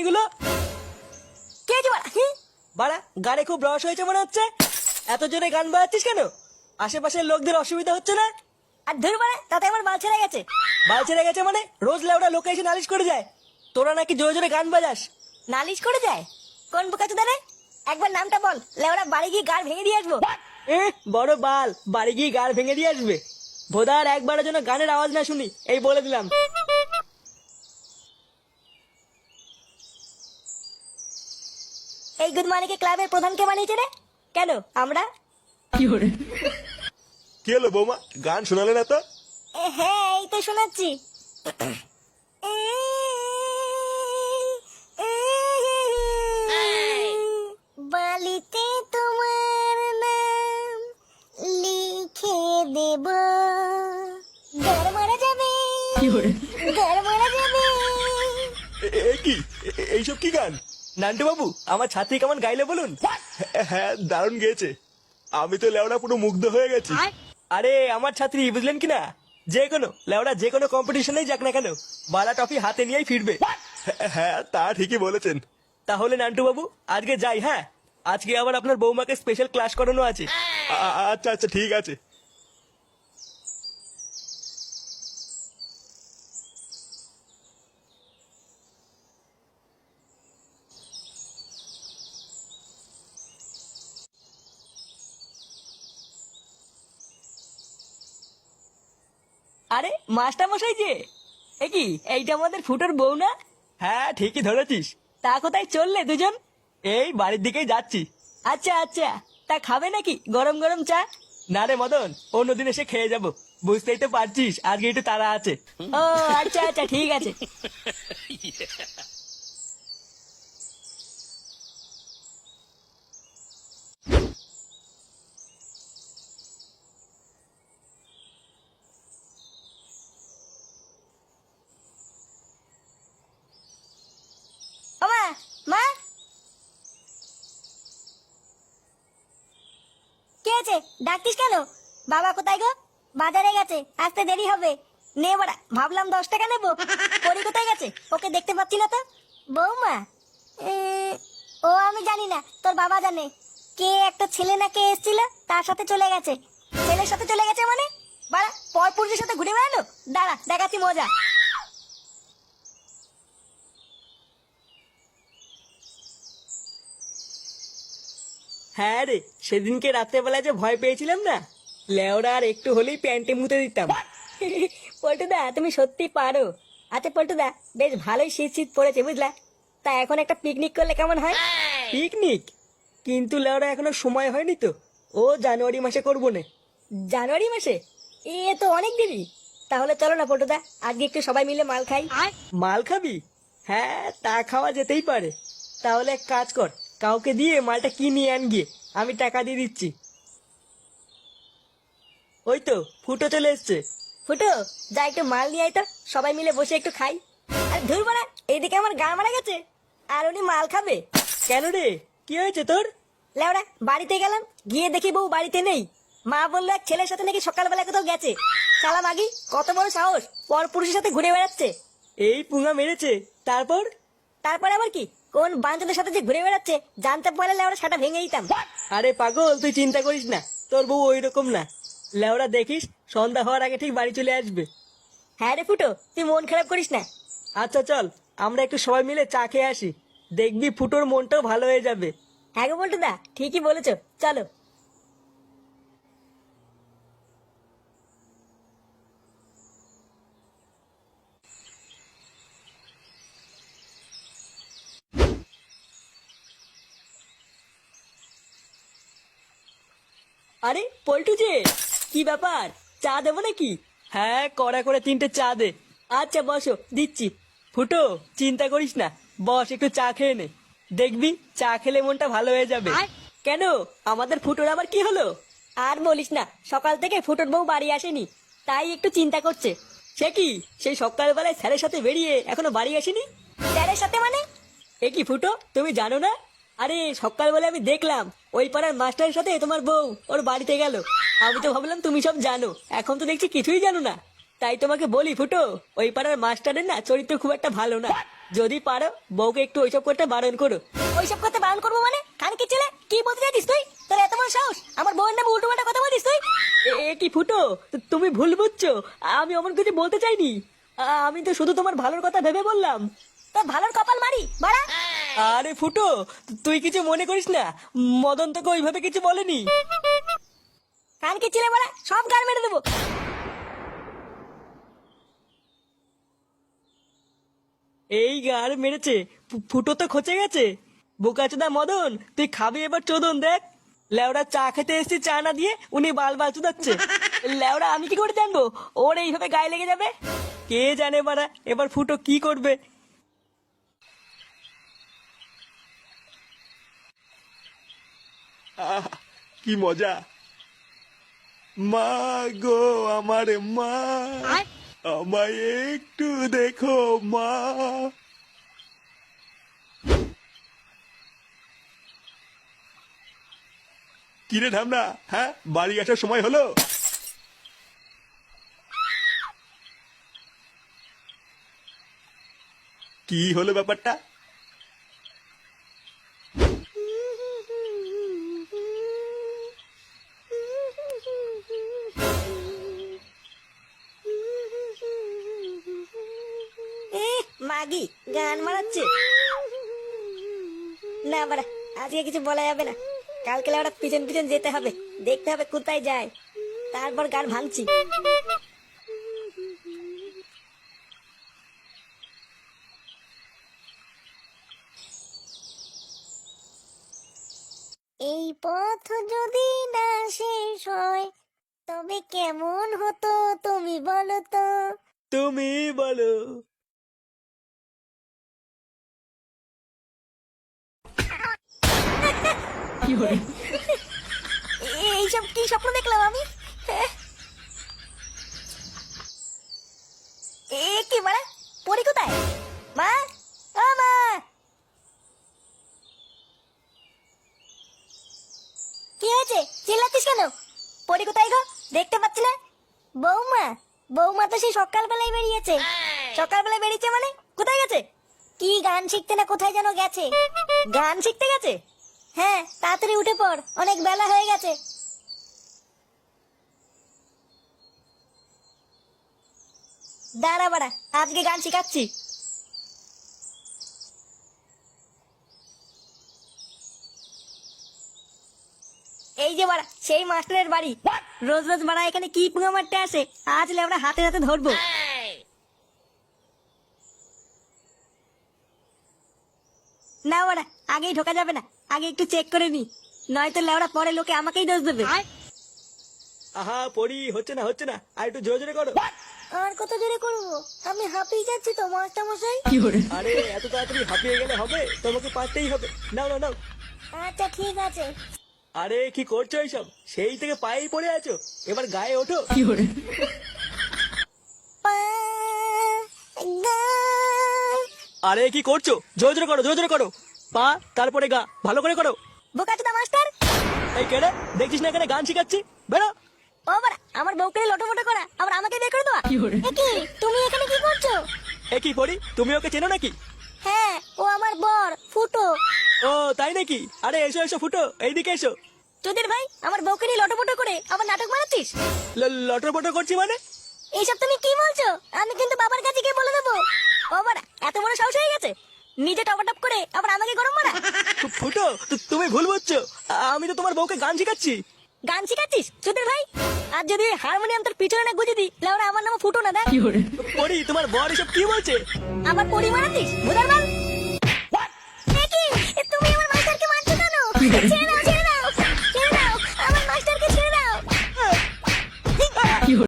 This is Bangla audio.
এগুলো? কে আছে বাড়া? বাড়া, গানে খুব রস হয়েছে মনে হচ্ছে। এত জোরে গান বাজাচ্ছিস কেন? আশেপাশের লোকদের অসুবিধা হচ্ছে না? আর ধুর বাড়া, তাতে আমার মাল ছেড়ে গেছে। বাল ছেড়ে গেছে মানে? রোজ লেওড়া লোকে এসে নালিশ করে যায় তোরা নাকি জোরে জোরে গান বাজাস। নালিশ করে যায়? কোন বোকাচোদা রে? একবার নামটা বল, লেওড়া বাড়ি গিয়ে গাড় ভেঙে দিয়ে আসবো। বড় বাল, বাড়ি গিয়ে গাড় ভেঙে দিয়ে আসবে? ভোদার একবারের জন্য গানের আওয়াজ না শুনি, এই বলে দিলাম। এই গুদমানিকে ক্লাবের প্রধানকে বানিয়েছে রে? কেন আমরা? কি হলো বৌমা, গান শোনালে না তো? হ্যাঁ, এই তো শোনাচ্ছি। বালিতে তোমার নাম লিখে দেব, ঘর মারা যাবে, ঘর মারা যাবে। কি এইসব কি গান? নান্টু বাবু, আমার ছাত্রী কেমন গাইলে বলুন? হ্যাঁ, দারুণ গেয়েছে। আমি তো লেওড়া পুরো মুগ্ধ হয়ে গেছি। আরে আমার ছাত্রী, বুঝলেন কি না? যে কোনো লেওড়া যে কোনো কম্পিটিশনেই যাক না কেন, বালা ট্রফি হাতে নিয়েই ফিরবে। হ্যাঁ, তা ঠিকই বলেছেন। তাহলে নান্টু বাবু আজকে যাই। হ্যাঁ, আজকে আবার আপনার বৌমাকে স্পেশাল ক্লাস করানো আছে। আচ্ছা আচ্ছা, ঠিক আছে। আরে মাস্টার মশাই যে, এ কি, এইটা আমাদের ফুটোর বউ না? হ্যাঁ, ঠিকই ধরেছিস। তা কোথায় চললে দুজন? এই বাড়ির দিকেই যাচ্ছি। আচ্ছা আচ্ছা, তা খাবে নাকি গরম গরম চা? না রে মদন, অন্যদিন এসে খেয়ে যাব। বুঝতেই তো পারছিস আজকে একটু তাড়া আছে। ও আচ্ছা আচ্ছা, ঠিক আছে। ও মা, মা, কে আছে? ডাকতিস কেন? বাবা কোথায় গো? বাজারে গেছে, আসতে দেরি হবে। নে বাড়া, ভাবলাম 10 টাকা নেবো। পরি কোথায় গেছে? ওকে দেখতে পাচ্ছি না তো। বৌমা? ও আমি জানি না, তোর বাবা জানে। কে একটা ছেলে না কে এসেছিল, তার সাথে চলে গেছে। ছেলের সাথে চলে গেছে মানে? বাড়া, পরপুরুষের সাথে ঘুরে বেড়ালো? দাঁড়া, দেখাচ্ছি মজা। হ্যাঁ রে, সেদিনকে রাত্রেবেলায় যে ভয় পেয়েছিলাম না, লেওরা আর একটু হলেই প্যান্টে মুতে দিতাম। পল্টুদা, তুমি সত্যি পারো। আচ্ছা পল্টুদা, বেশ ভালোই শীত শীত পড়েছে বুঝলা। তা এখন একটা পিকনিক করলে কেমন হয়? পিকনিক? কিন্তু লেওরা এখনো সময় হয়নি তো। ও জানুয়ারি মাসে করবো না। জানুয়ারি মাসে? এ তো অনেক দেরি। তাহলে চলো না পল্টুদা, আজকে একটু সবাই মিলে মাল খাই। মাল খাবি? হ্যাঁ, তা খাওয়া যেতেই পারে। তাহলে এক কাজ কর, কাউকে দিয়ে মালটা কিনিয়ে আন গিয়ে, আমি টাকা দিয়ে দিচ্ছি। ওই তো ফুটো চলে এসছে। ফুটো, যা একটু মাল নিয়ে আয় তো, সবাই মিলে বসে একটু খাই। আর ধুর বাড়া, এইদিকে আমার গা মারা গেছে, আর উনি মাল খাবে। কেন রে, কি হয়েছে তোর? লেওড়া, বাড়িতে গেলাম, গিয়ে দেখি বউ বাড়িতে নেই। মা বললো এক ছেলের সাথে নাকি সকালবেলা কোথাও গেছে। শালা মাগি, কত বড় সাহস, পর পুরুষের সাথে ঘুরে বেড়াচ্ছে। এই পুঙা মেরেছে? তারপর? তারপরে আবার কি, কোন বাঞ্চদের সাথে যে ঘুরে বেড়াচ্ছে জানতে পারলে লেওড়া সেটা ভেঙে দিতাম। আরে পাগল, তুই চিন্তা করিস না, তোর বউ ওই রকম না। লেওরা দেখিস, সন্ধ্যা হওয়ার আগে ঠিক বাড়ি চলে আসবে। হ্যাঁ রে ফুটো, তুই মন খারাপ করিস না। আচ্ছা চল, আমরা একটু সবাই মিলে চা খেয়ে আসি। দেখবি ফুটোর মনটাও ভালো হয়ে যাবে। হ্যাঁ গো পল্টুদা, ঠিকই বলেছো, চলো। আরে পল্টু যে, কি ব্যাপার, চা দেবো নাকি? হ্যাঁ, কড়া করে 3টে চা দে। আচ্ছা বসো, দিচ্ছি। ফুটো, চিন্তা করিস না, বস একটু চা খেয়ে নে। দেখবি চা খেলে মনটা ভালো হয়ে যাবে। কেন, আমাদের ফুটোর আবার কি হলো? আর বলিস না, সকাল থেকে ফুটোর বউ বাড়ি আসেনি, তাই একটু চিন্তা করছে। সে কি, সেই সকালবেলায় স্যারের সাথে বেরিয়ে এখনো বাড়ি আসেনি? স্যারের সাথে মানে? এ কি ফুটো, তুমি জানো না? আরে সকালবেলা আমি দেখলাম ওই পাড়ার মাস্টারের সাথে তোমার বউ ওর বাড়িতে গেল। আমি তো ভাবলাম তুমি সব জানো, এখন তো দেখছি কিছুই জানো না। তাই তোমাকে বলি ফুটো, ওই পাড়ার মাস্টারের না চরিত্র খুব একটা ভালো না। যদি পারো বউকে একটু ওইসব করতে বারণ করো। ওইসব করতে বারণ করবো মানে? খানকি ছেলে, কি বলতে চাইছিস তুই? তোর এত বড় সাহস আমার বউয়ের নামে উল্টো পাল্টা কথা বলিস তুই? এ কি ফুটো, তুমি ভুল বুঝছো। আমি অমন কিছু বলতে চাইনি। আমি তো শুধু তোমার ভালোর কথা ভেবে বললাম। তোর ভালোর কপাল মারি বাড়া। আরে ফুটো, তুই কিছু মনে করিস না, মদন তোকে ওইভাবে কিছু বলেনি। খানকি ছেলে বাড়া, সব গাল মেরে দেবো। এই গার মেরেছে, ফুটো তো খচে গেছে। বোকাচোদা মদন, তুই খাবি এবার চোদন দেখ। লেওড়া চা খেতে এসেছি, চা না দিয়ে উনি বাল চুদাচ্ছে। লেওড়া আমি কি করে জানবো ওর এইভাবে গায়ে লেগে যাবে? কে জানে বাড়া এবার ফুটো কি করবে। আহ, কি মজা। মা গো আমার মা, আমায় একটু দেখো মা। কিরে ঢামনা, হ্যাঁ বাড়ি আসার সময় হলো? কি হলো ব্যাপারটা? মাগি গান মারাচ্ছে না বাড়া। আজকে কিছু বলা যাবে না, কালকে ওরা পিছন পিছন যেতে হবে, দেখতে হবে কোথায় যায়, তারপর গান ভাঙছি। এই পথ যদি না শেষ হয় তবে কেমন হতো তুমি বলো তো? তুমি বলো। এইসব কি স্বপ্ন দেখলাম আমি? এ কি মানে? পরি কোথায়? মা, ও মা! কি হয়েছে, চিল্লাচ্ছিস কেন? পরি কোথায় গো, দেখতে পাচ্ছি না। বৌমা, বৌমা তো সেই সকালবেলায় বেরিয়েছে। সকালবেলায় বেরিয়েছে মানে কোথায় গেছে? কি গান শিখতে না কোথায় যেন গেছে। গান শিখতে গেছে? হ্যাঁ, তাড়াতাড়ি উঠে পড়, অনেক বেলা হয়ে গেছে। দাঁড়া বাড়া, আজকে গান শিখাচ্ছি। এই যে বাড়া সেই মাস্টারের বাড়ি। রোজ রোজ বাড়া এখানে কি পুঙ্গা মারতে আসে, আজ আমরা হাতে হাতে ধরবো। না বাড়া, আগেই ঢোকা যাবে না, আগে একটু চেক করে নি, নয়তো লেওড়া পরে লোকে আমাকেই দোষ দেবে। আহা পড়ি, হচ্ছে না হচ্ছে না, আর একটু জোরে জোরে করো। আর কত জোরে করবো, আমি হাঁপিয়ে যাচ্ছি তো মাস্টার মশাই। আরে এত তাড়াতাড়ি হাঁপিয়ে গেলে হবে, তোমাকে পারতেই হবে। নাও নাও নাও। আচ্ছা ঠিক আছে। আরে কি করছো এইসব, সেই থেকে পায়েই পড়ে আছো, এবার গায়ে ওঠো। পা, গা। আরে কি করছো, জোরে জোরে করো, জোরে জোরে করো। পা তারপরে গা, ভালো করে করো। বোকাচোদা মাস্টার। এই কেডে, দেখছিস না এখানে গান শিখাচ্ছি, বেরো। ও বাড়া, আমার বউকে লটোমটো করা আবার আমাকে বের করে দেওয়া। এ কি, তুমি এখানে কি করছো? এ কি পড়ি, তুমি ওকে চেনো নাকি? হ্যাঁ, ও আমার বর ফুটো। ও তাই নাকি? আরে এসো এসো ফুটো, এইদিকে এসো। তোদের ভাই আমার বউকে নিয়ে লটোমটো করে আবার নাটক বানাচ্ছিস? লটর পটর করছি মানে? এইসব তুমি কি বলছো? আমি কিন্তু বাবার কাছে গিয়ে বলে দেবো। ও বাড়া, এত বড় সাহস হয়ে গেছে, নিজে টপাটপ করে আবার আমাকে গরম মারা। ফুটো, তুমি ভুল বুঝছো, আমি তো তোমার বউকে গান শিখাচ্ছি। গান শিখাচ্ছিস তোদের ভাই? আর যদি হারমোনিয়াম তোর পিছনে না গুজে দিই, লেওরা আমার নাম ফুটো না। দেখ পড়ি, তোমার বর এসব কি বলছে? আমার পরি মারাতিস ভোদার বাল। এ কি, তুমি আমার মাস্টারকে মারছো কেন? ছেড়ে